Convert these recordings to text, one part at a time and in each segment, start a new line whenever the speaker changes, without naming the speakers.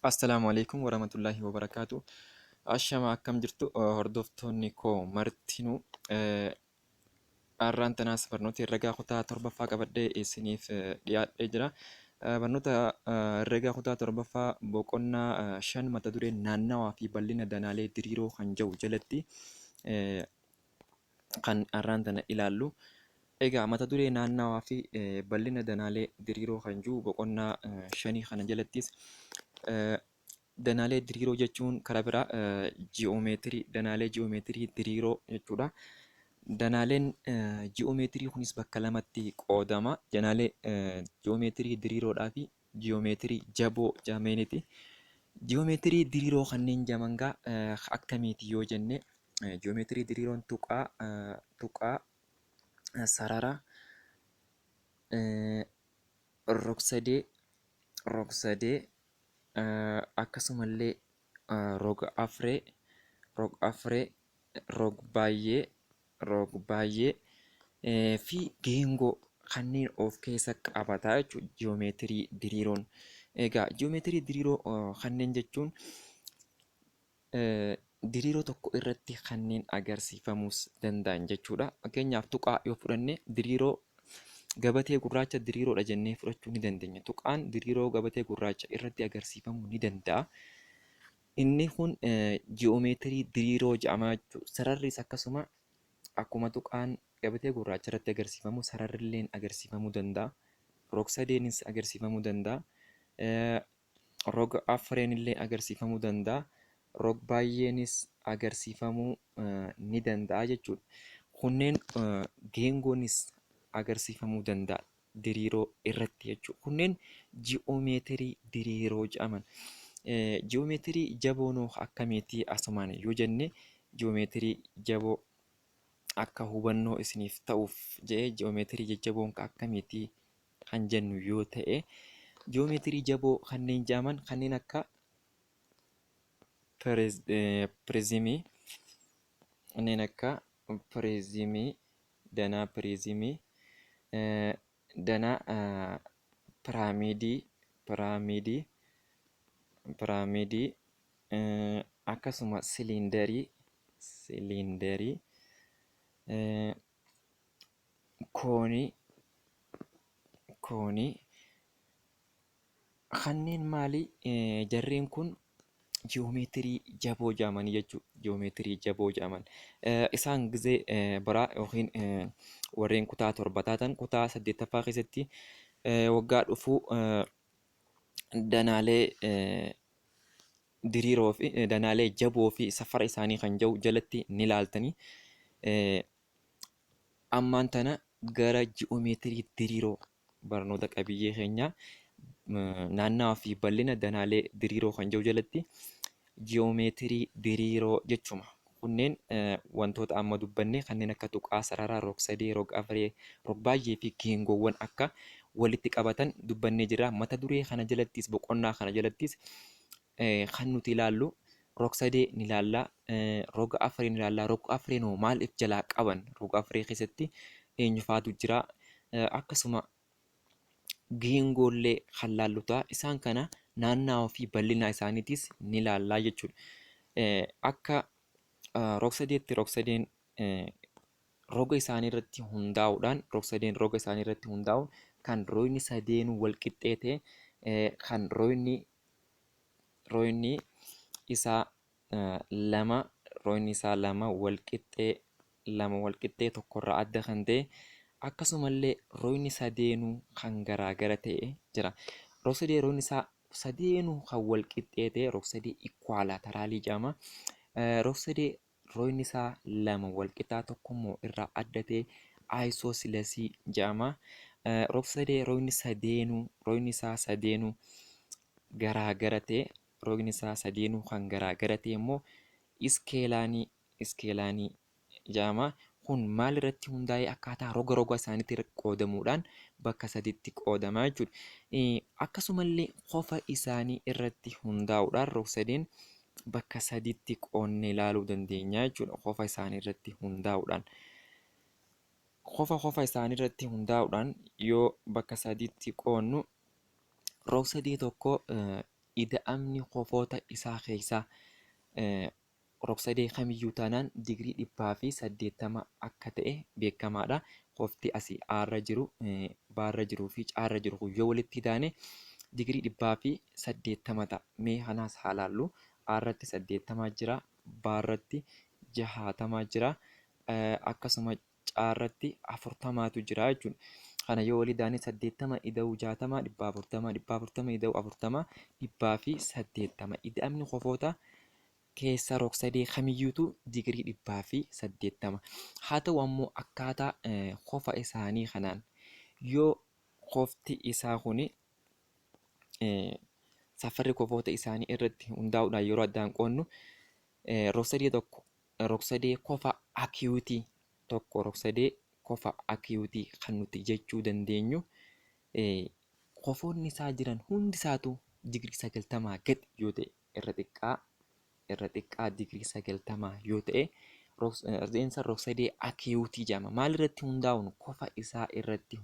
Assalaamualaikum warahmatullahi wabarakatuh. Ashama akkam jirtu hordoftoonni koo martinuu har'aan tanaas barnoota herregaa kutaa torbaffaa qabadhee isiniif dhiyaadhee jira. Barnoota herregaa kutaa torbaffaa boqonnaa 5 mata dureen naannawaa fi bal'ina danaalee diriiroo kan jedhu jalatti kan har'aan tana ilaallu. Egaa mata duree naannawaa fi bal'ina danaalee diriiroo kan jiru boqonnaa 5 kana jalattis danaalee diriiroo jechuun karaa biraa ji'oomeetirii danaalee ji'oomeetirii diriiroo jechuudha. Danaaleen ji'oomeetirii kunis bakka lamatti qoodama. Danaalee ji'oomeetirii diriiroodhaa fi ji'oomeetirii jaboo jedhameeniti. Ji'oomeetirii diriiroo kanneen jedhaman akkamiiti yoo jenne ji'oomeetirii diriiroon tuqaa sarara rog-sadee akkasumallee rog-afree rog-baay'ee fi geengoo kanneen of keessa qabata jechuudha ji'oomeetirii diriiroon. Egaa ji'oomeetirii diriiroo kanneen jechuun diriiroo tokko irratti kanneen agarsiifamuus danda'an jechuudha. Fakkeenyaaf tuqaa yoo fudhanne diriiroo gabatee gurraacha diriiroodha jennee fudhachuu ni dandeenya. Tuqaan diriiroo gabatee gurraacha irratti agarsiifamuu ni danda'a. Inni kun ji'oomeetirii diriiroo jedhama jechuudha. Sararris akkasuma akkuma tuqaan gabatee gurraacha irratti agarsiifamu sararrillee agarsiifamuu danda'a. Rog-sadeenis agarsiifamuu danda'a. Rog-afreenillee agarsiifamuu danda'a. Rog-baay'eenis agarsiifamuu ni danda'a jechuudha. Kunneen geengoonis agarsiifamuu danda'a diriiroo irratti jechuudha. Kunneen ji'oomeetirii diriiroo jedhaman. Ji'oomeetirii jaboonoo akkamiitii asumaan yoo jenne ji'oomeetirii jaboo akka hubannoo isiniif ta'uuf jedhee ji'oomeetirii jajjaboon akkamiitii kan jennu yoo ta'e ji'oomeetirii jaboo kanneen jedhaman kanneen akka pirizimii kanneen akka pirizimii danaa pirizimii danaa piraamiidii akkasuma siliindarii koonii kanneen maali jarreen kun ji'oomeetirii jaboo jedhamanii jechuudha. Ji'oomeetirii jaboo jedhaman. Isaan gizee biraa yookiin warreen kutaa torba taatan kutaa 8ffaa keessatti waggaa dhufuu danaalee diriiroo fi danaalee jaboo fi safara isaanii kan jedhu jalatti ni ilaaltanii. Ammaan tana gara ji'oomeetirii diriiroo barnoota qabiyyee keenyaa naannawaa fi bal'ina danaalee diriiroo kan jedhu jalatti ji'oomeetirii diriiroo jechuma. Kunneen wantoota amma dubbanne kanneen akka tuqaa sararaa, rog-sadee, rog-afree, rog-baay'ee fi geengoowwan akka walitti qabatan dubbannee jira. Mata duree kana jalattis boqonnaa kana jalattis kan nuti ilaallu rog-sadee ni ilaalla, rog-afree ni ilaalla. Rog-afreen hoo maal of jalaa qaban? Rog-afree keessatti eenyufaatu jira? Akkasuma geengollee kan laallu ta'a. Isaan kana naannawaa fi bal'ina isaaniitis ni ilaallaa jechuudha. Akka rog-sadeetti rog-sadeen roga isaanii irratti hundaa'uudhaan rog-sadeen roga isaanii irratti hundaa'uun kan roogni sadeenuu wal qixxee ta'e kan roogni isaa lama wal qixxee tokkorraa adda kan ta'e akkasumallee roogni sadeenuu kan garaagara ta'e jira. Rog-sadee roogni isaa sadeenuu kan wal qixxee ta'e rog-sadee ikwaalaateraalii jedhama. Rog-sadee roogni isaa lama wal qixaa tokkommoo irraa adda ta'e aayisoosilesii jedhama. Rog-sadee roogni isaa sadeenuu garaagara ta'e roogni isaa sadeenuu kan garaagara ta'e immoo iskeelaanii jedhama. Kun maal irratti hundaa'ee akkaataa roga isaaniitti qoodamuudhaan bakka sadiitti qoodama jechuudha. Akkasumallee qofa isaanii irratti hundaa'uudhaan rog-sadeen bakka sadiitti qoodnee ilaaluu dandeenya jechuudha. Qofa isaanii irratti hundaa'uudhaan. Qofa isaanii irratti hundaa'uudhaan yoo bakka sadiitti qoodnu rog-sadee tokko ida'amni qofoota isaa keessaa rog-sadee kamiyyuu taanaan digirii 180 akka ta'e beekamaadha. Qofti asii aarra jiru, baarra jiruu fi caarra jiru kun yoo walitti hidhaane digirii 180 ta'a. Mee kanaas haa laallu. Aarratti 80 jira, baarratti 60 jira, akkasuma caarratti 40tu jira jechuudha. Kana yoo walii hidhaane 80 ida'uu 60, 140, 140 ida'uu 40, 180. Ida'amni qofoota keessa rog-sadee kamiyyuutu digirii 180. Haa ta'u ammoo akkaataa qofa isaanii kanaan yoo qofti isaa kuni safarri qofoota isaanii irratti hundaa'uudhaan yeroo addaan qoonnu rog-sadee tokko rog-sadee qofa akiyuutii tokko rog-sadee qofa akiyuutii kan nuti jechuu dandeenyu qofoonni isaa jiran hundisaatu digirii 90 gad yoo ta'e irra xiqqaa digirii 90 yoo ta'e reensa rog-sadee akiyuutii jedhama. Maal irratti hundaa'uun? Qofa isaa irratti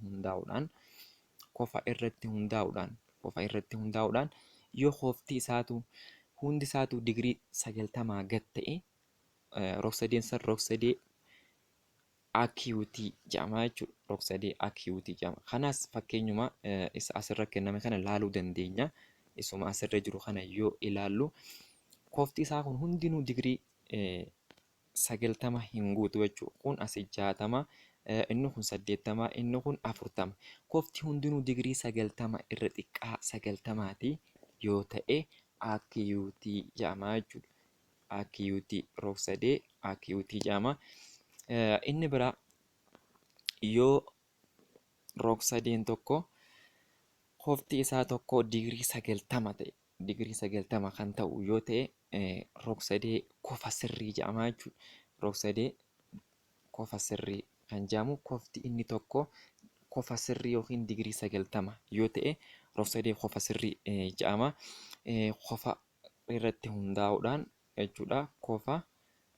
hundaa'uudhaan yoo qofti isaatu hundisaatu digirii 90 gad ta'e rog-sadeen san rog-sadee akiyuutii jedhama jechuudha. Rog-sadee akiyuutii jedhama. Kanaas fakkeenyuma isa asirra kenname kana laaluu dandeenya. Isuma asirra jiru kana yoo ilaallu qofti isaa kun hundinuu digirii 90 hin guutu jechuudha. Kun asii 60, inni kun 80, inni kun 40. Qofti hundinuu digirii 90 irra xiqqaa 90ti yoo ta'e akiyuutii jedhama jechuudha. Akiyuutii rog-sadee akiyuutii jedhama. Inni biraa yoo rog-sadeen tokko qofti isaa tokko digirii 90 ta'e digirii 90 kan ta'u yoo ta'e rog-sadee qofa sirrii jedhama jechuudha. Rog-sadee qofa sirrii kan jedhamu qofti inni tokko qofa sirrii yookiin digirii 90 yoo ta'e rog-sadee qofa sirrii jedhama. Qofa irratti hundaa'uudhaan jechuudha. Qofa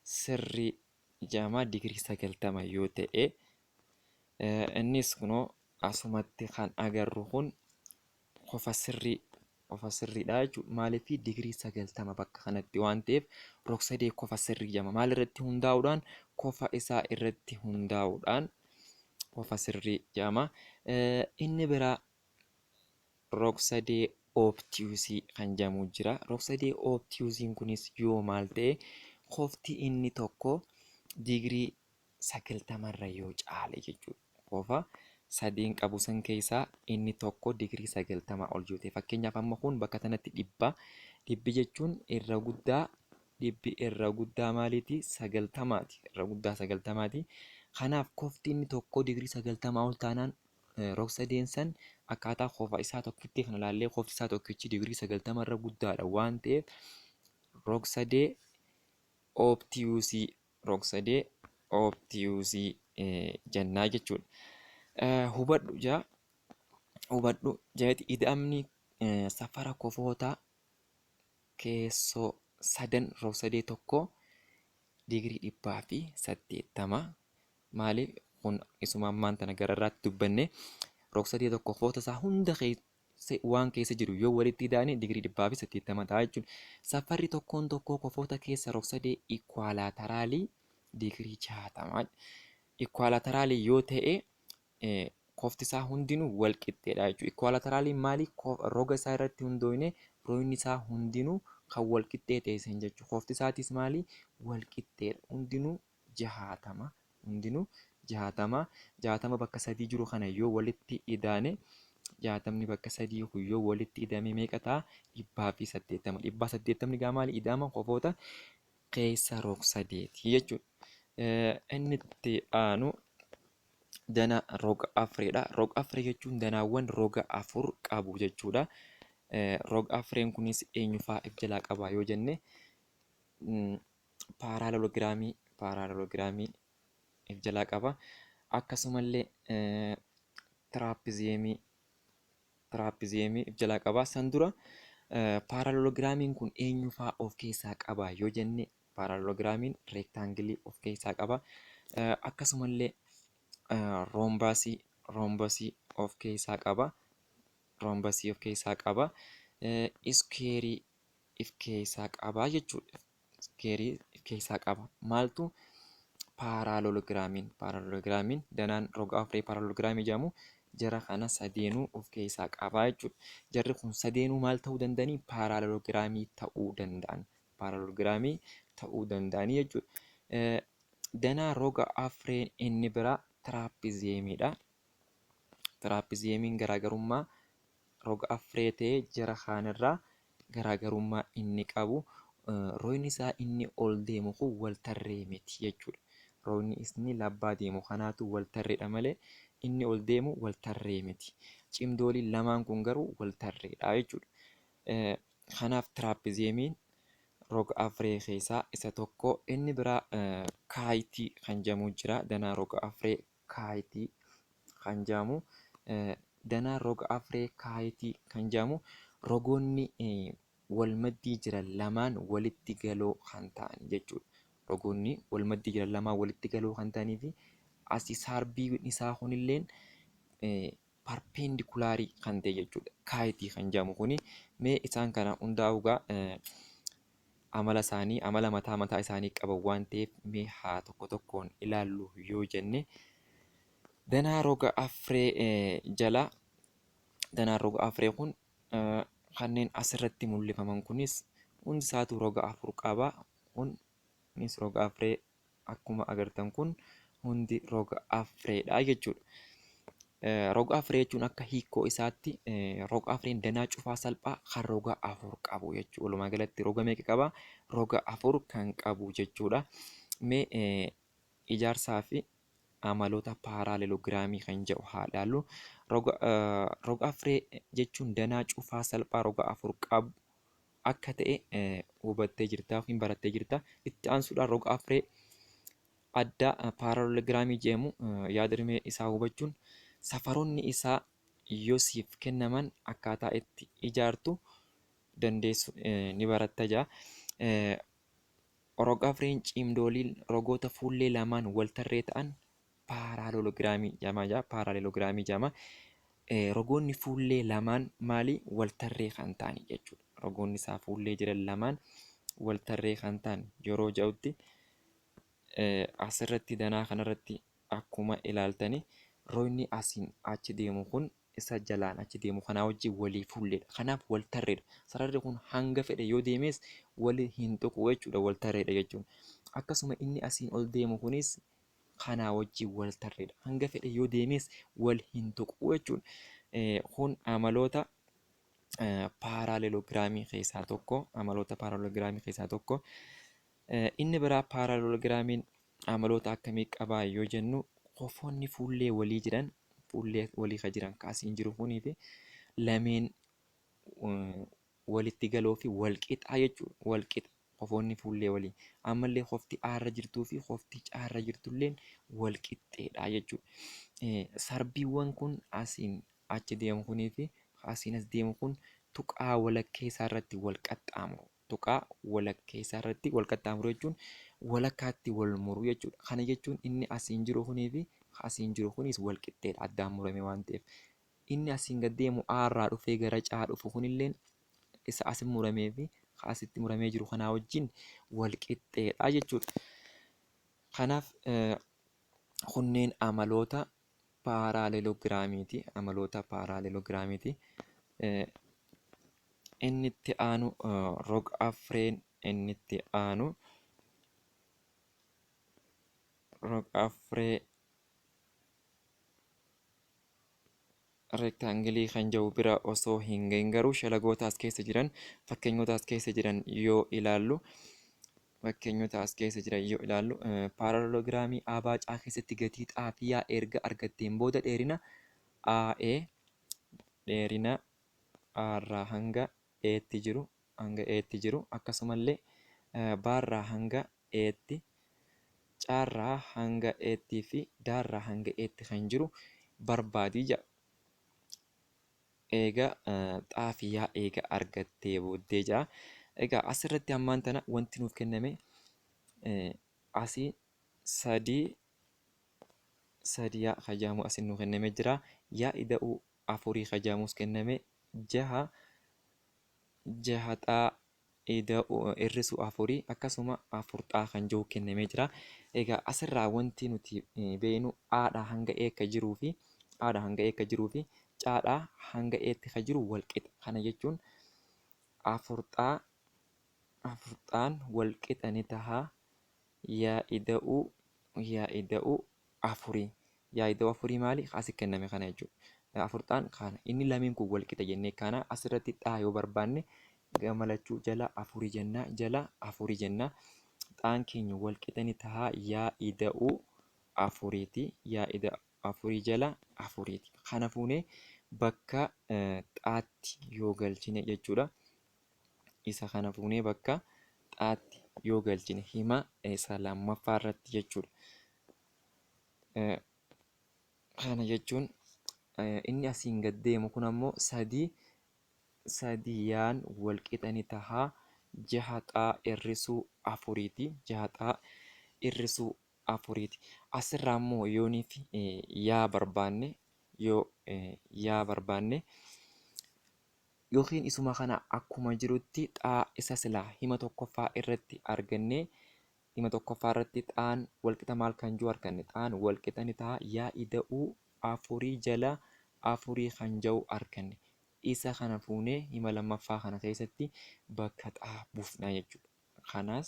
sirrii jedhama digirii 90 yoo ta'e innis kunoo asumatti kan agarru kun qofa sirriidha jechuudha. Maaliif digirii 90 bakka kanatti waan ta'eef rog-sadee qofa sirrii jedhama. Maal irratti hundaa'uudhaan? Qofa isaa irratti hundaa'uudhaan qofa sirrii jedhama. Inni biraa rog-sadee obtiyuusii kan jedhamu jira. Rog-sadee obtiyuusiin kunis yoo maal ta'e qofti inni tokko digirii 90 irra yoo caale jechuudha. Qofa sadeen qabu san keessaa inni tokko digirii 90 ol yoo ta'e. Fakkeenyaaf amma kun bakka kanatti dhibbi jechuun irra guddaa maaliiti? 90ti. Irra guddaa 90ti. Kanaaf qofti inni tokko digirii 90 ol taanaan rog-sadeen san akkaataa qofa isaa tokkitti kan ilaallee qofti isaa tokkichi digirii 90 irra guddaadha waan ta'eef rog-sadee obtiyuusii jennaa jechuudha. Hubadhu jeeti ida'amni safara qofoota keessoo sadan rog-sadee tokko digirii 180. Maaliif kun isuma ammaan tana gararraatti dubbanne rog-sadee tokko qofoota isaa hunda waan keessa jiru yoo walitti hidhaane digirii 180 ta'a jechuudha. Safarri tokkoon tokkoo qofoota keessa rog-sadee ikwaalaateraalii digirii 60. Ikwaalaateraalii yoo ta'e qofti isaa hundinuu wal qixxeedha jechuudha. Ikwaalaateraliin maali? Roga isaa irratti hundoofne roogni isaa hundinuu kan wal qixxee ta'e jechuudha. Qofti isaatis maali? Wal qixxeedha. Hundinuu 60. 60 bakka 3 jiru kana yoo walitti hidhaane 60 bakka 3 kun yoo walitti hidhame meeqa ta'a? 180. 180 gaa maali? Ida'ama qofoota keessa rog-sadeeti jechuudha. Inni itti aanu dana rog-afreedha. Rog-afree jechuun danaawwan roga 4 qabu jechuudha. Rog-afreen kunis eenyufaa of jalaa qaba yoo jenne paaraalelogiraamii of jalaa qaba. Akkasumallee tiraapizeemii of jalaa qaba. San dura paaraalelogiraamiin kun eenyufaa of keessaa qaba yoo jenne paaraalelogiraamiin reektaangilii of keessaa qaba. Akkasumallee roombasii of keessaa qaba. iskeerii if keessaa qabaa jechuudha. Iskeerii if keessaa qaba. Maaltu? Paaraaloloogiraamiin. Paaraaloloogiraamiin danaan roga afree paaraaloloogiraamii jedhamu jara kana sadeenuu of keessaa qabaa jechuudha. Jarri kun sadeenuu maal ta'uu danda'anii? Paaraaloloogiraamii ta'uu danda'an. Paaraaloloogiraamii ta'uu danda'anii jechuudha. Danaa roga afreen inni biraa tiraapizeemiidha. Tiraapizeemiin garaagarummaa roga afree ta'ee jara kaanirraa garaagarummaa inni qabu roogni isaa inni ol deemu kun wal tarree miti jechuudha. Roogni inni labbaa deemu kanaatu wal tarreedha malee inni ol deemu wal tarree miti. Cimdooliin lamaan kun garuu wal tarreedha jechuudha. Kanaaf tiraapizeemiin roga afree keessaa isa tokko. Inni biraa kaayitii kan jedhamu jira. Danaa roga afree kaayitii kan jedhamu. Danaa roga afree kaayitii kan jedhamu rogoonni wal maddii jiran lamaan walitti galoo kan ta'an jechuudha. Rogoonni wal maddii jiran lamaan walitti galoo kan ta'anii fi asii saarbiin isaa kunilleen parpendikulaarii kan ta'e jechuudha. Kaayitii kan jedhamu kuni mee isaan kana hundaa'uu amala isaanii amala mataa isaanii qaban waan ta'eef mee haa tokko tokkoon ilaallu yoo jenne danaa roga afree jala danaan roga afree kun kanneen asirratti mul'ifaman kunis hundi isaatu roga afur qaba. Kunis roga afree akkuma agartan kun hundi roga afreedha jechuudha. Roga afree jechuun akka hiikoo isaatti roga afreen danaa cufaa salphaa kan roga afur qabu jechuudha. Walumaa galatti roga meeqa qaba? Roga afur kan qabu jechuudha. Mee ijaarsaa fi amaloota paaraalelogiraamii kan jedhu haa ilaallu. Roga afree jechuun danaa cufaa salphaa roga afur qabu akka ta'e hubattee jirta yookiin barattee jirta. Itti aansuudhaan roga afree addaa paaraalelogiraamii jedhamu yaadrimee isaa hubachuun safaroonni isaa yoo siif kennaman akkaataa itti ijaartu dandeessu ni baratta jira. Roga afreen cimdooliin rogoota fuullee lamaan wal tarree ta'an paaraalelogiraamii jedhama. Paaraalelogiraamii jedhama. Rogoonni fuullee lamaan maali? Wal tarree kan ta'ani jechuudha. Rogoonni isaa fuullee jiran lamaan wal tarree kan ta'an yeroo jedhutti asirratti danaa kanarratti akkuma ilaaltani roogni asiin achi deemu kun isa jalaan achi deemu kanaa wajjin walii fuulleedha. Kanaaf wal tarreedha. Sararri kun hanga fedhe yoo deemes wali hin tuqu jechuudha. Wal tarreedha jechuun. Akkasuma inni asiin ol deemu kunis kanaa wajjin wal tarreedha. Hanga fedhe yoo deemes wal hin tuqu jechuudha. Kun amaloota paaraalelogiraamii keessaa tokko. Amaloota paaraalelogiraamii keessaa tokko. Inni biraa paaraalelogiraamiin amaloota akkamii qabaa yoo jennu qofoonni fuullee walii jiran fuullee walii kan jiran kaasiin jiru kunii fi lameen walitti galoo fi walqixa jechuudha. Walqixa qofoonni fuullee walii. Ammallee qofti aarra jirtuu fi qofti caarra jirtulleen walqixxeedha jechuudha. Sarbiiwwan kun asiin achi deemu kunii fi asiin as deemu kun tuqaa walakkeessaa irratti wal qaxxaamuru. Tuqaa walakkeessaa irratti wal qaxxaamuru jechuun walakkaatti wal muru jechuudha. Kana jechuun inni asiin jiru kunii fi asiin jiru kunis wal qixxeedha addaan murame waan ta'eef. Inni asiin gad deemu aarraa dhufee gara caa dhufu kunilleen isa asin muramee fi asitti muramee jiru kanaa wajjin wal qixxeedha jechuudha. Kanaaf kunneen amaloota paaraalelogiraamiiti. Amaloota paaraalelogiraamiiti. Inni itti aanu roga afreen inni itti aanu roga afree reektaangilii kan jedhu bira osoo hin gahin garuu shalagoota as keessa jiran fakkeenyota as keessa jiran yoo ilaallu paaraalelogiraamii abaacaa keessatti gatii xaafiyaa erga argatteen booda dheerina AE dheerina Aarraa hanga Eetti jiru akkasumallee Baarraa hanga Eetti Caarraa hanga Eettii fi Daarraa hanga Eetti kan jiru barbaadii jedha. Egaa xaafiyaa eega argattee booddee jira. Egaa asirratti ammaan tana wanti nuuf kenname asii sadiyaa hajaamu asiin nuuf kenname jira. Yaa ida'uu afurii hajaamus kenname 6 jahaxaa hir'isuu afurii akkasuma afurxaa kan jiru kennamee jira. Egaa asirraa wanti nuti beeknu aadhaa hanga eekka jiruu fi caadhaa hanga eetti kan jiru walqixa. Kana jechuun afurxaan walqixa ni taha yaa'ida'uu afurii. Yaa'ida'uu afurii maali? Asi kenname kana jechuudha. Afurxaan kana inni lameen kun walqixa jennee kana asirratti xaa yoo barbaanne gamalachuu jala afurii jennaa jala afurii jennaa. Xaan keenya walqixa ni taha yaa'ida'uu afuriiti. Yaa'ida'uu afurii jala afuriiti. Kana fuunee bakka xaatti yoo galchine jechuudha. Isa kana fuunee bakka xaatti yoo galchine hima isa lammaffaa irratti jechuudha. Kana jechuun inni asiin gad deemu kun ammoo sadiyaan walqixa ni tahaa jahaxaa hir'isuu afuriiti. Jahaxaa hir'isuu afuriiti. Asirraa ammoo yooniif yaa barbaanne yookiin isuma kana akkuma jirutti xaa isa silaa hima tokkoffaa irratti argannee hima tokkoffaa irratti xaan walqixa maal kan jiru arganne xaan walqixa ni taha yaa'ida'uu afurii jala afurii kan jiru arganne. Isa kana fuunee hima lammaffaa kana keessatti bakka xaa buufna jechuudha. Kanaas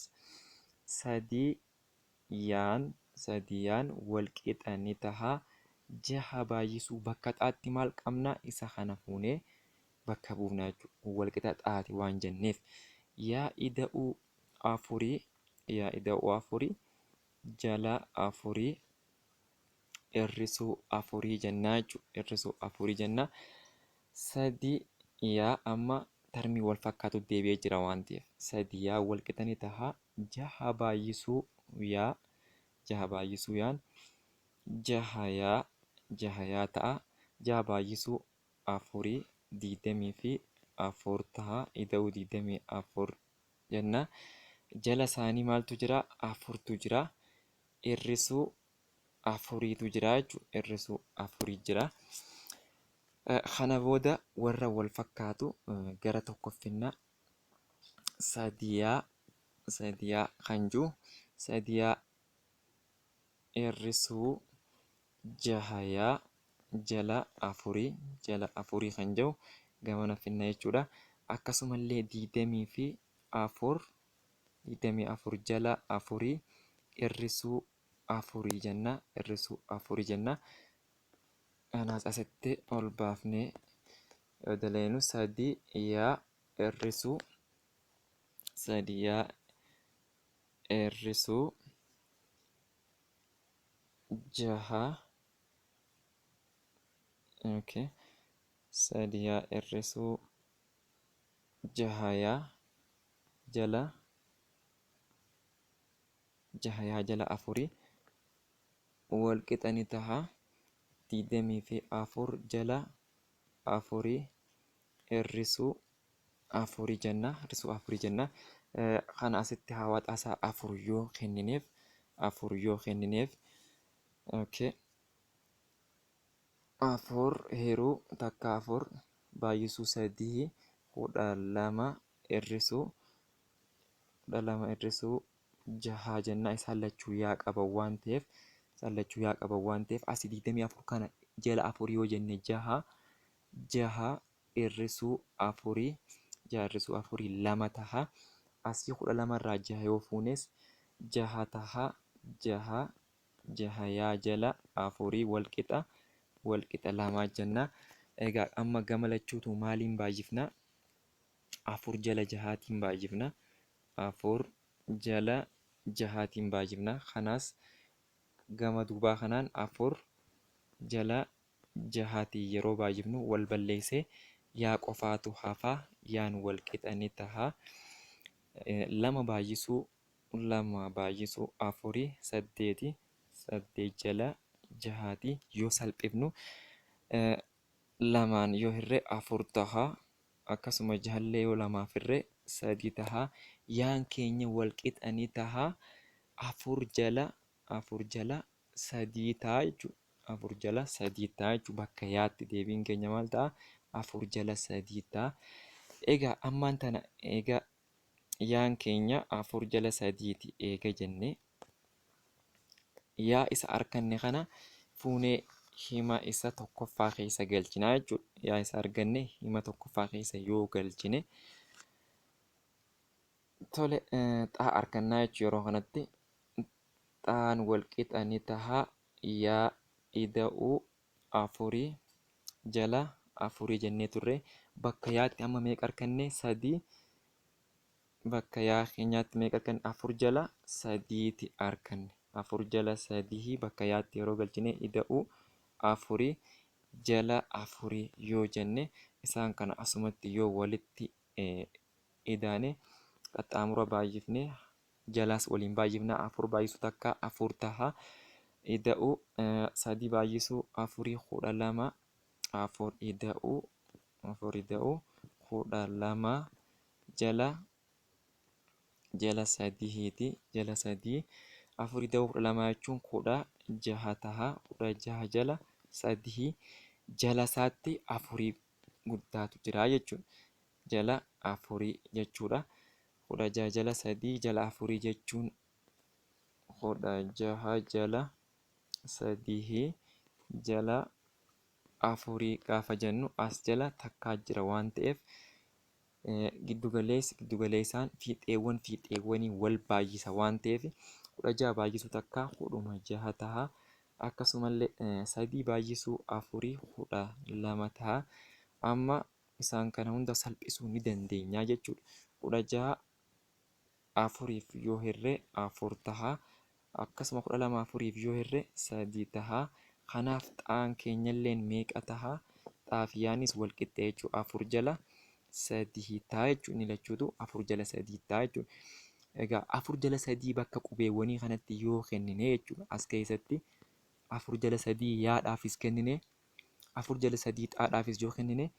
sadiyaan walqixa ni taha jaha baay'isuu bakka xaatti maal qabna isa kana fuunee bakka buufna jechuudha. Walqixa xaati waan jenneef yaa'ida'uu afurii jala afurii hir'isuu afurii jennaa jechuudha. Hir'isuu afurii jennaa. Sadiyaa amma tarmii wal fakkaatu deebi'ee jira waan ta'eef sadiyaa walqixa ni taha jaha baay'isuu yaan jahayaa ta'a. Jaha baay'isuu afurii 24 taha ida'uu 24 jenna. Jala isaanii maaltu jira? Afurtu jira. Hir'isuu afuriitu jira jechuudha. Hir'isuu afurii jira. Kana booda warra wal fakkaatu gara tokko finna. Sadiyaa kan jiru sadiyaa hir'isuu jahayaa jala afurii kan jiru gamana finna jechuudha. Akkasumallee 24 jala afurii hir'isuu afurii jenna. Hir'isuu afurii jenna. Kanaas asitti ol baafnee yoo daleenu sadiyaa hir'isuu jaha sadiyaa hir'isuu jahayaa jala afurii walqixa ni taha 24 jala afurii hir'isuu afurii jenna. Hir'isuu afurii jenna. Kana asitti hawaxaasaa afur yoo kennineef afur heeruu takka afur baay'isuu 3 12 hir'isuu jaha jenna. Isaan lachuu yaa qaban waan ta'eef asii 24 kana jala afurii yoo jenne jaha hir'isuu afurii lama taha. Asii 12 irraa jaha yoo fuunes jaha taha. Jahayaa jala afurii walqixa lamaa jenna. Egaa amma gama lachuutu maaliin baay'ifna? Afur jala jahaatiin baay'ifna. Kanaas gama duubaa kanaan afur jala jahaatiin yeroo baay'ifnu wal balleessee yaa qofaatu hafaa. Yaan walqixa ni taha. Lama baay'isuu afurii 8 jala jahaatii yoo salphifnu lamaan yoo hirre afur taha. Akkasuma jahallee yoo lamaaf hirre 3 taha. Yaan keenya walqixa ni taha. Afur jala 3 taha jechuudha. Bakka yaatti deebiin keenya maal ta'a? Afur jala 3 ta'a. Egaa ammaan tana egaa yaan keenya afur jala sadiiti eega jennee yaa isa arganne kana fuunee hima isa tokkoffaa keessa galchinaa jechuudha. Yaa isa arganne hima tokkoffaa keessa yoo galchine tole xaa argannaa jechuudha yeroo kanatti. Xaan walqixa ni taha yaa ida'uu afurii jala afurii jennee turre bakka yaatti amma meeqa arganne sadii bakka yaa keenyaatti meeqa arganne afur jala sadiiti arganne afur jala sadii bakka yaatti yeroo galchine ida'uu afurii jala afurii yoo jenne isaan kana asumatti yoo walitti idaane qaxxaamura baay'ifne jalaas waliin baay'ifna afur baay'isu takka afur taha ida'uu sadii baay'isuu afurii kudha lama afur ida'uu kudha lama jala sadiiti jala sadii afur ida'uu kudha lama jechuun kudha jaha taha kudha jaha jala sadii jala isaatti afurii guddaatu jira jechuudha. Jala afurii jechuudha. Kudha jaha jala sadii jala afurii jechuun kudha jaha jala sadii jala afurii gaafa jennu as jala takkaa jira waan ta'eef giddugaleessaan fiixeewwanii wal baay'isa waan ta'eef kudha jaha baay'isuu takkaa kudhuma jaha taha akkasumallee sadii baay'isuu afurii kudha lama taha amma isaan kana hunda salphisuu ni dandeenya jechuudha. Kudha jaha afuriif yoo hirree afur taha akkasuma kudha lama afuriif yoo hirree sadii taha kanaaf xaan keenyalleen meeqa taha xaafiyaanis walqixxee jechuudha afur jala sadii taha jechuudha inni lachuutu afur jala sadii taha jechuudha. Egaa afur jala sadii bakka qubeewwanii kanatti yoo kennine jechuudha as keessatti afur jala sadii yaadhaafis kennine afur jala sadii xaadhaafis yoo kennine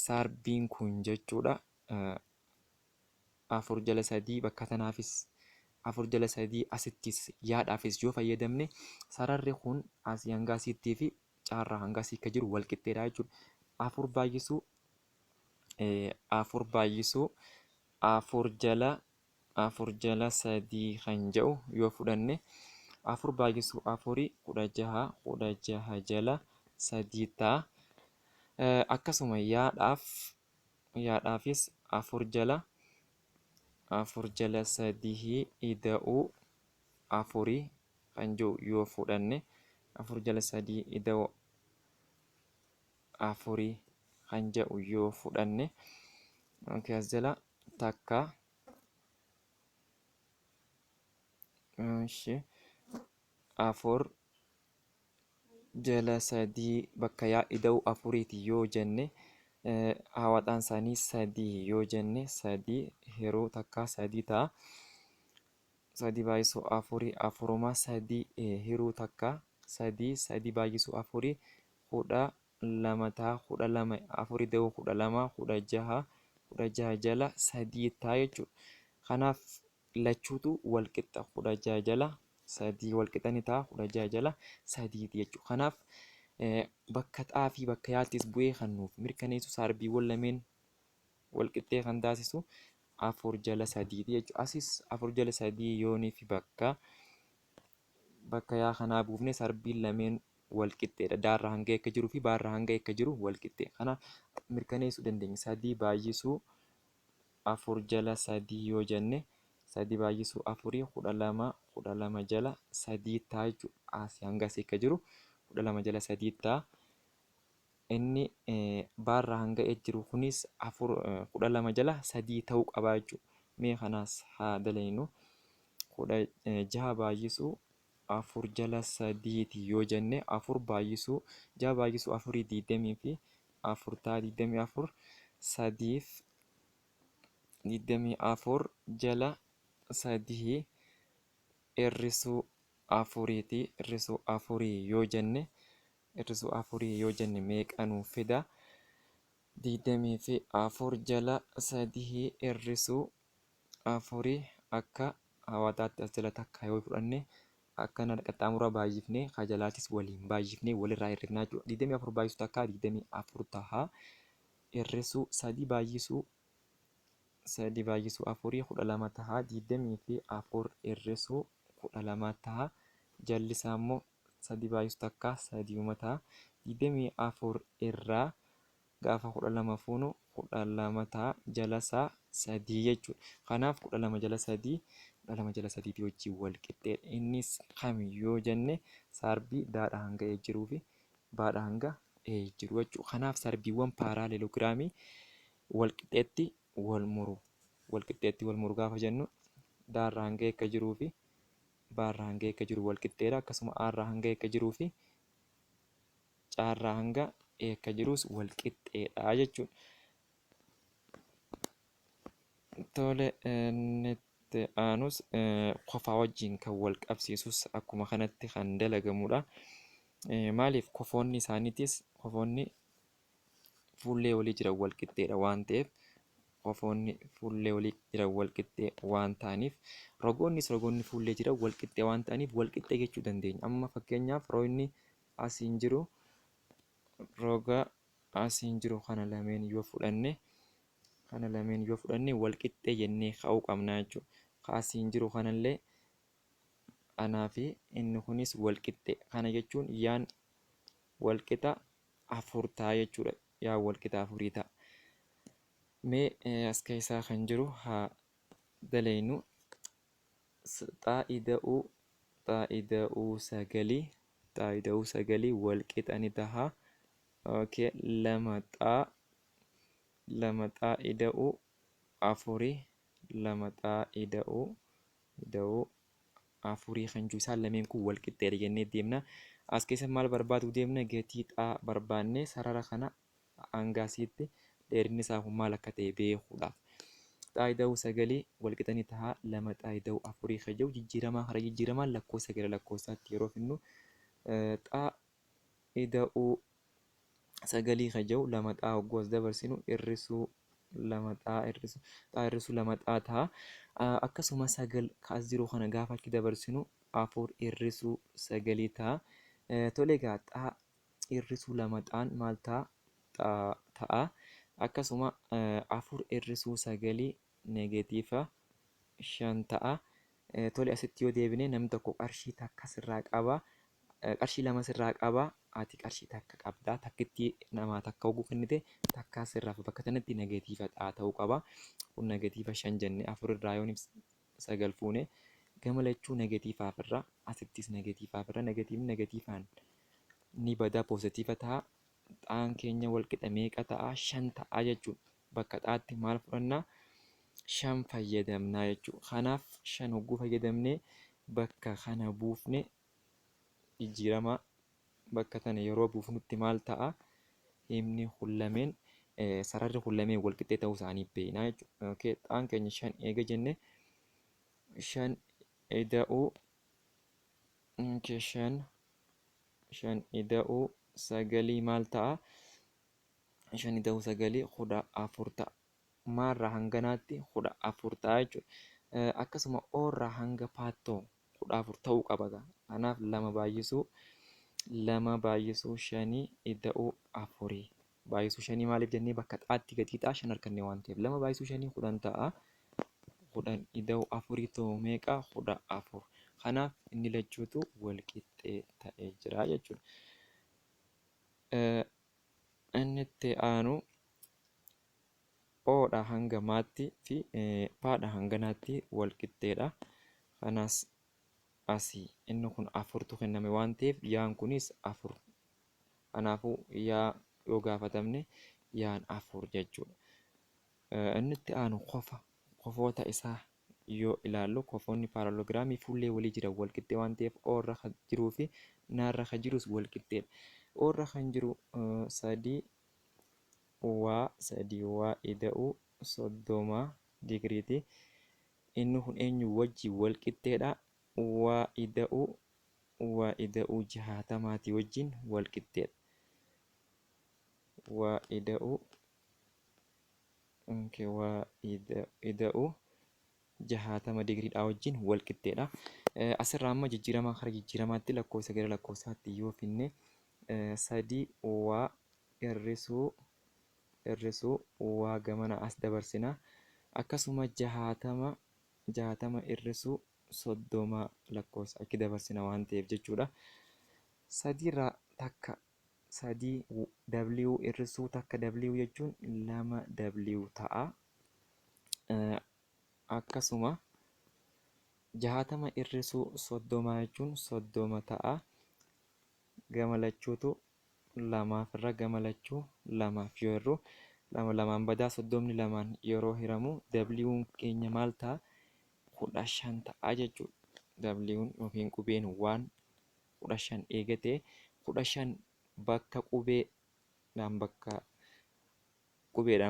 sarbiin kun jechuudha. Afur jala sadii bakka tanaafis afur jala sadii asittis yaadhaafis yoo fayyadamne sararri kun asii hanga asiittii fi caarraa hanga asii akka jiru walqixxeedha jechuudha. Afur baay'isuu afur jala sadii kan jedhu yoo fudhanne afur baay'isuu afurii kudha jaha jala sadii ta'a. Akkasuma yaadhaafis afur jala sadii ida'uu afurii kan jedhu yoo fudhanne afur jala sadii ida'uu afurii kan jedhu yoo fudhanne as jala takka afur jala sadii bakka yaa ida'uu afuriiti yoo jenne hawaadhaan isaanii sadii yoo jenne sadii hiruu takka sadii ta'a. Sadii baay'isuu afurii afuruma sadii hiruu takka sadii baay'isuu afurii kudha lama ta'a kudha lama afurii ida'uu kudha lama kudha jaha jala sadii ta'a jechuudha. Kanaaf lachuutu walqixa kudha jaha jala sadii walqixa ni ta'a kudha jaha jala sadiiti jechuudha. Kanaaf bakka xaa fi bakka yaattis bu'ee kan nuuf mirkaneessu sarbiiwwan lameen walqixxee kan taasisu afur jala sadiiti jechuudha. Asis afur jala sadii yoonii fi bakka yaa kanaa buufne sarbiin lameen walqixxeedha. Daarraa hanga akka jiruu fi baarraa hanga akka jiru walqixxee. Kanaaf mirkaneessuu dandeenya. Sadii baay'isuu afur jala sadii yoo jenne sadii baay'isuu afurii kudha lama jala sadii ta'a jechuudha. Asii hanga asii akka jiru kudha lama jala sadii ta'a. Inni baarraa hanga jiru kunis kudha lama jala sadii ta'uu qaba jechuudha. Mee kanaas haa dalaynu kudha jaha baay'isuu afur jala sadiiti yoo jenne afur baay'isuu jaha baay'isuu afurii 20 fi afur ta'a 24 sadiif 24 jala sadii hir'isuu afuriiti hir'isuu afurii yoo jenne meeqa nuuf fida 24 jala sadii hir'isuu afurii akka hawaataatti as jala takka yoo fudhanne akkana qaxxaamura baay'ifne kajalaatis waliin baay'ifne walirraa hir'ifnaa jechuudha. 24 baay'isuu takka 24 taha hir'isuu sadii baay'isuu sadii baay'isuu afurii 12 taha. 24 hir'isuu 12 taha. Jalli isaa immoo sadii baay'isuu takka sadiuma taha. 24 irraa gaafa 12 fuunu 12 taha. Jala isaa sadii jechuudha. Kanaaf 12 jala sadii 12 jala sadiitii wajjin wal qixxeedha. Innis kami yoo jenne sarbii daadhaa hanga ee jiruu fi baadhaa hanga ee jiru jechuudha. Kanaaf sarbiiwwan paaraaleelogiraamii wal qixxeetti wal muru. Wal qixxeetti wal muru gaafa jennu daarraa hanga eekka jiruu fi baarraa hanga eekka jiru wal qixxeedha. Akkasuma aarraa hanga eekka jiruu fi caarraa hanga eekka jirus wal qixxeedha jechuudha. Tole inni aanus kofaa wajjin kan wal qabsiisus akkuma kanatti kan dalagamudha. Maaliif kofoonni isaaniitis kofoonni fuullee walii jiran wal qixxeedha waan ta'eef kofoonni fuullee walii jiran wal qixxee waan ta'aniif rogoonni fuullee jiran wal qixxee waan ta'aniif wal qixxee jechuu dandeenya. Amma fakkeenyaaf roogni asiin jiru roga asiin jiru kana lameen yoo fudhanne wal qixxee jennee ka'uu qabna jechuudha. Asiin jiru kanallee anaa fi inni kunis wal qixxee. Kana jechuun yaan wal qixa afur ta'a jechuudha. Yaan wal qixa afurii ta'a. Mee as keessaa kan jiru haa daleynu. Xaa'ida'uu sagalii wal qixa ni taha. Lama xaa'ida'uu afurii kan jiru isaan lameen kun wal qixxeedha jennee deemna. As keessa maal barbaaduu deemna? Gatii xaa barbaannee sarara kana hanga asiitti dheerinni isaa kun maal akka ta'e beekuudhaaf. Xaa'ida'uu sagalii wal qixa ni taha. Lama xaa'ida'uu afurii kan jiru jijjiiramaan lakkoofsa gara lakkoofsaatti yeroo finnu xaa'ida'uu sagalii kan jiru lama xaa hogguu as dabarsinu hir'isuu lama xaa taha. Akkasuma sagal as jiru kana gaafa achi dabarsinu afur hir'isuu sagalii taha. Tole egaa xaa hir'isuu lama xaan maal ta'a? Akkasuma afur hir'isuu sagalii neegatiiva 5 ta'a. Tole asitti yoo deebine namni tokko qarshii takka sirraa qaba. Qarshii lama sirraa qaba. Ati qarshii takka qabda. Takkitti namaa takka hogguu kennite takkaa sirraaf bakka sanatti neegatiiva xaa ta'uu qaba. Kun neegatiiva 5 jenne afur irraa yoo sagal fuune gama lachuu neegatiiva afurra asittis neegatiiva afurra neegatiivaan ni bada poozitiiva ta'a. Xaan keenya wal qixa meeqa ta'a? 5 ta'a jechuudha. Bakka xaatti maal fudhannaa? 5 fayyadamnaa jechuudha. Kanaaf 5 hogguu fayyadamnee bakka kana buufne jijjiirama bakka tana yeroo buufnutti maal ta'a? Himni kun lameen sararri kun lameen wal qixxee ta'uu isaanii beeknaa jechuudha. Xaan keenya 5 eega jenne 5 ida'uu sagalii maal ta'a? 5 ida'uu sagalii 14 ta'a. Maarraa hanganaatti 14 ta'a jechuudha. Akkasuma oorraa hanga paattoo 14 ta'uu qaba. Kanaaf lama baay'isuu 5 ida'uu afurii. Baay'isuu 5 maaliif jennee bakka xaatti gatii xaa 5 arganne waan ta'eef 2 baay'isuu 5 10 ta'a. 10 ida'uu afurii ta'u meeqa? 14. Kanaaf inni lachuutu wal qixxee ta'ee jira jechuudha. Inni itti aanu oodha hanga maatti fi paadha hanga naatti wal qixxeedha. Kanas asii inni kun afurtu kenname waan ta'eef yaan kunis afur. Kanaafuu yaa yoo gaafatamne yaan afur jechuudha. Inni itti aanu kofoota isaa yoo ilaallu kofoonni paaraaloogiraamii fuullee walii jiran wal qixxee waan ta'eef oorra kan jiruu fi naarra kan jirus wal qixxeedha. Oorra kan jiru sadii ida'uu 30 digriiti. Inni kun eenyu wajjin wal qixxeedha? Waa ida'uu 60 wajjin wal qixxeedha. Waa ida'uu 60 digriidhaa wajjin wal qixxeedha. Asirraa amma jijjiiramaa kara jijjiiramaatti lakkoofsa gara lakkoofsaatti yoo finne sadii waa hir'isuu waa gamana as dabarsina. akkasuma jahatama hir'isuu 30 lakkoofsa akka dabarsina waan ta'eef jechuudha. Sadiirraa takka sadii W hir'isuu takka W jechuun 2W ta'a. Akkasuma jahatama hir'isuu 30 jechuun 30 ta'a. Gama lachuutu lamaaf irra gama lachuu lamaaf yoo hirru lamaan badaa 32 yeroo hiramu W'n keenya maal ta'a? 15 ta'a jechuudha. W'n yookiin qubeen waan 15 eegatee 15 bakka qubeedhaan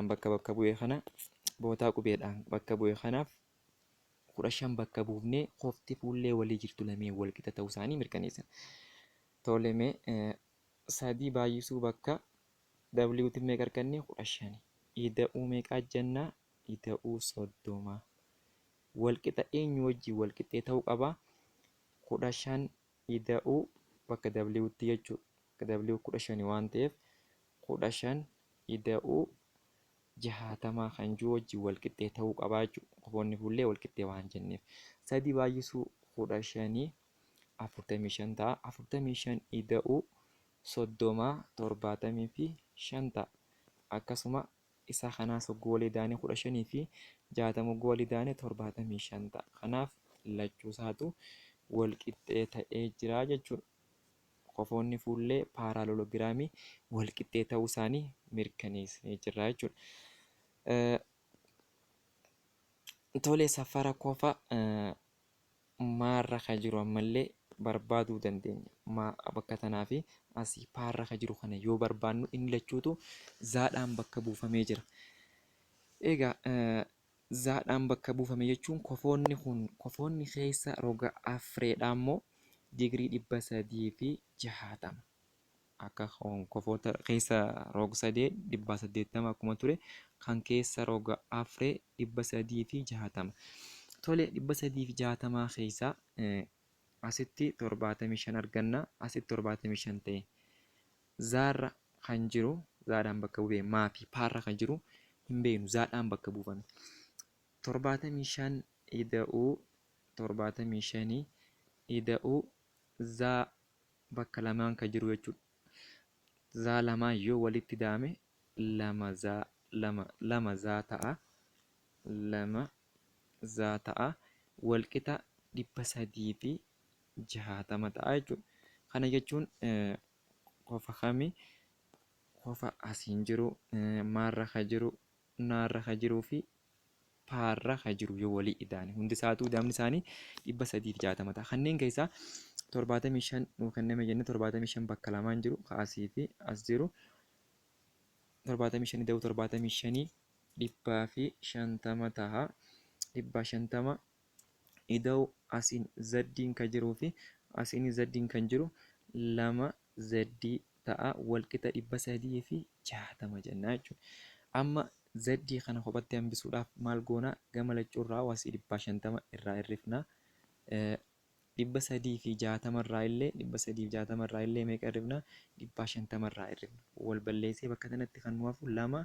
bakka bu'ee kana bootaa qubeedhaan bakka bu'ee kanaaf 15 bakka buufnee qofti fuullee walii jirtu lameen wal qixa ta'uu isaanii mirkaneessina. Tolemee sadii baay'isuu bakka W'tti meeqa arganne 15. Ida'uu meeqaa jennaa? Ida'uu 30. Walqixa eenyu wajjin walqixxee ta'uu qaba? 15 ida'uu bakka W'tti jechuudha. Bakka W 15 waan ta'eef 15 ida'uu 60 kan jiru wajjin walqixxee ta'uu qabaa jechuudha. Qofoonni fuullee walqixxee waan jenneef. Sadii baay'isuu 15 45 ta'a. 45 ida'uu 30 75 ta'a. Akkasuma isa kanaas hogguu walii daanee 15 fi 60 hogguu walii daanee 75 ta'a. Kanaaf lachuu isaatu walqixxee ta'ee jira jechuudha. Qofoonni fuullee paaraaloloogiraamii walqixxee ta'uu isaanii mirkaneessee jira jechuudha. Tolee, safara qofa maarra kan jiru ammallee barbaaduu dandeenya. Bakka tanaa fi asii paarra kan jiru kana yoo barbaannu inni lachuutu zaadhaan bakka buufamee jira. Egaa zaadhaan bakka buufame jechuun kofoonni keessa roga afreedhaa immoo digirii 360 akka kofoota keessa roga 380 akkuma ture kan keessa roga afree 360. Tole 360 keessaa asitti 75 arganna. Asitti 75 ta'e zaarra kan jiru zaadhaan bakka bu'ee maafi paarra kan jiru hin beeknu zaadhaan bakka buufame. 75 ida'uu 75 ida'uu zaa bakka lamaan kan jiru jechuudha. Zaa lamaan yoo walitti daame lama zaa ta'a. Lama zaa ta'a. Walqixa 360 ta'a jechuudha. Kana jechuun qofa kami qofa asiin jiru maarra kan jiru naarra kan jiruu fi paarra kan jiru yoo walii idaane hundi isaatuu ida'amni isaanii 360 ta'a. Kanneen keessaa 75 nuu kenname jenne 75 bakka lamaan jiru kaasii fi as jiru 75 ida'uu 75 150 ta'a. 150 ida'uu asiin zaddiin kan jiruu fi asiin zaddiin kan jiru 2 zaddii ta'a. Walqixa 360 jennaa jechuudha. Amma zaddii kana kophatti hambisuudhaaf maal goona? Gama lachuurraa asii 150 irraa hirrifna. 360 irraa illee meeqa hirrifna? 150 irraa hirrifna. Wal balleessee bakka kanatti kan nu hafu 2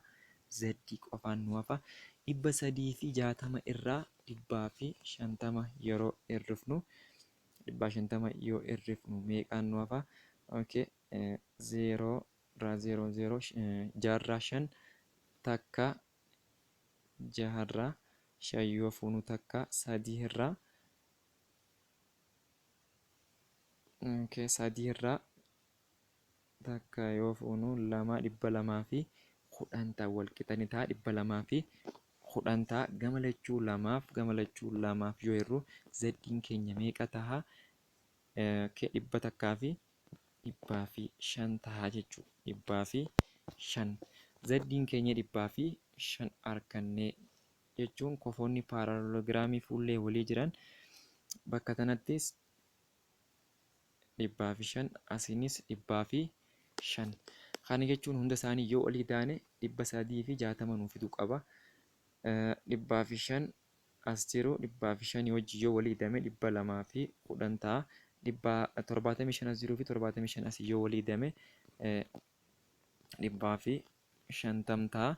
zaddii qofaan nu hafa. 360 irraa 150 yeroo hirrifnu 150 yoo hirrifnu meeqaan nu hafa? Okay, 0 irraa 0 0 jaarraa 5 takka jaharraa 5 yoo fuunu takka 3 irraa 3 irraa takka yoo fuunu 2 200 fi 10 ta'a. Walqixani ta'a 200 fi 10 ta'a. Gama lachuu lamaaf yoo hirru zaddiin keenya meeqa ta'a? 100 fi 500 ta'a jechuudha. 500 zaddiin keenya 500 argannee jechuun kofoonni paaraaloloogiraamii fuullee walii jiran bakka kanattis 500 asiinis 500. Kana jechuun hunda isaanii yoo olii daane 360 nuuf fiduu qaba. 500 as jiru 500 wajjin yoo walii dame 210 ta'a. 75 as jiruu fi 75 as yoo walii dame 150 ta'a.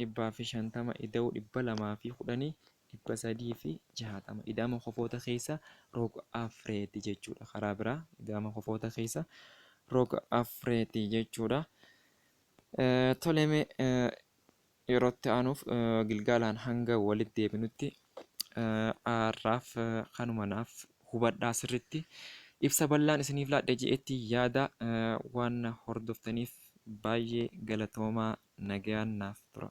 250 ida'uu 210 360. Ida'ama kofoota keessa roga afreeti jechuudha. Karaa biraa ida'ama kofoota keessa roga afreeti jechuudha. Tolemee yerootti aanuuf Gilgaalaan hanga walitti deebinutti har'aaf kanumanaaf hubadhaa sirriitti. Ibsa bal'aan isiniif laadhe je'etti yaada waan hordoftaniif baay'ee galatoomaa, nagaan naaf tura.